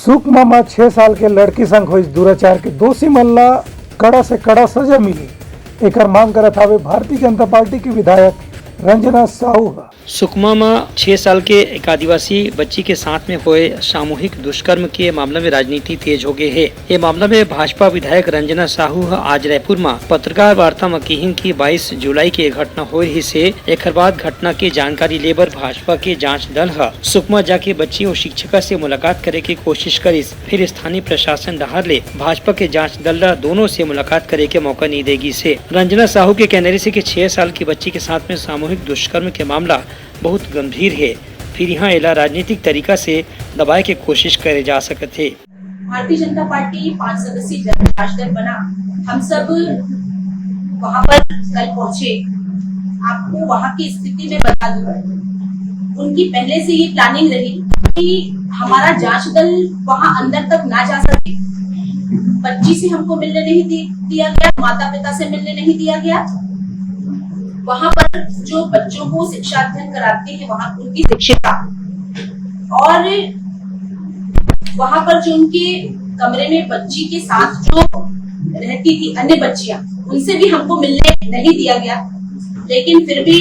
सुकमा में 6 साल के लड़की संग हुई दुराचार के दोषी मन ला कड़ा से कड़ा सजा मिली, एकर मांग करत हावे भारतीय जनता पार्टी के विधायक रंजना साहू। सुकमा में 6 साल के एक आदिवासी बच्ची के साथ में हुए सामूहिक दुष्कर्म के मामले में राजनीति तेज हो गई है। ये मामला में भाजपा विधायक रंजना साहू आज रायपुर में पत्रकार वार्ता में कही कि 22 जुलाई के घटना हो रही से एक बाद घटना के जानकारी लेबर भाजपा के जांच दल सुकमा जाके बच्ची और शिक्षिका से मुलाकात करे की कोशिश करिस। फिर स्थानीय प्रशासन डहर ले भाजपा के जांच दल दोनों से मुलाकात करे के मौका नहीं देगी से रंजना साहू के कहने से कि 6 साल की बच्ची के साथ में सामूहिक दुष्कर्म के मामला बहुत गंभीर है। फिर यहाँ एला राजनीतिक तरीका से दबाए के कोशिश करे जा सकते थे। भारतीय जनता पार्टी 5 सदस्यीय जांच दल बना, हम सब वहाँ पर कल पहुँचे। आपको वहाँ की स्थिति में बता दूं, उनकी पहले से ये प्लानिंग रही कि हमारा जांच दल वहाँ अंदर तक ना जा सके। बच्ची से हमको मिलने नहीं दिया गया, माता पिता से मिलने नहीं दिया गया। वहाँ पर जो बच्चों को शिक्षा अध्ययन कराती है वहाँ उनकी शिक्षिका, और वहाँ पर जो उनके कमरे में बच्ची के साथ जो रहती थी अन्य बच्चियां, उनसे भी हमको मिलने नहीं दिया गया। लेकिन फिर भी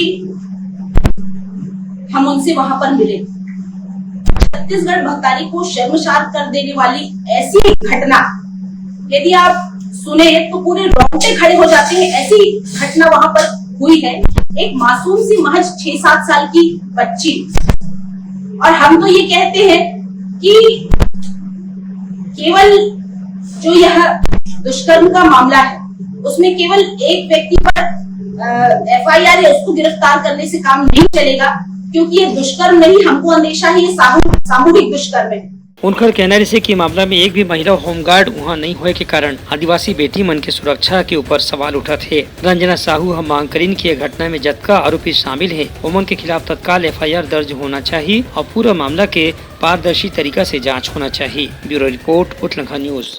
हम उनसे वहाँ पर मिले। छत्तीसगढ़ भक्तारी को शर्मसार कर देने वाली ऐसी घटना यदि आप सुने तो पूरे रोंगटे खड़े हो जाते हैं। ऐसी घटना वहाँ पर हुई है, एक मासूम सी महज 6-7 साल की बच्ची। और हम तो ये कहते हैं कि केवल जो यह दुष्कर्म का मामला है उसमें केवल एक व्यक्ति पर FIR या उसको गिरफ्तार करने से काम नहीं चलेगा, क्योंकि ये दुष्कर्म नहीं, हमको अंदेशा है ये सामूहिक दुष्कर्म है। उनकर कहना से कि मामला में एक भी महिला होमगार्ड वहां नहीं होने के कारण आदिवासी बेटी मन के सुरक्षा के ऊपर सवाल उठा थे। रंजना साहू हम मांग करीन की घटना में जतका आरोपी शामिल है उमन के खिलाफ तत्काल FIR दर्ज होना चाहिए और पूरा मामला के पारदर्शी तरीका से जांच होना चाहिए। Bureau report Uttarakhand news.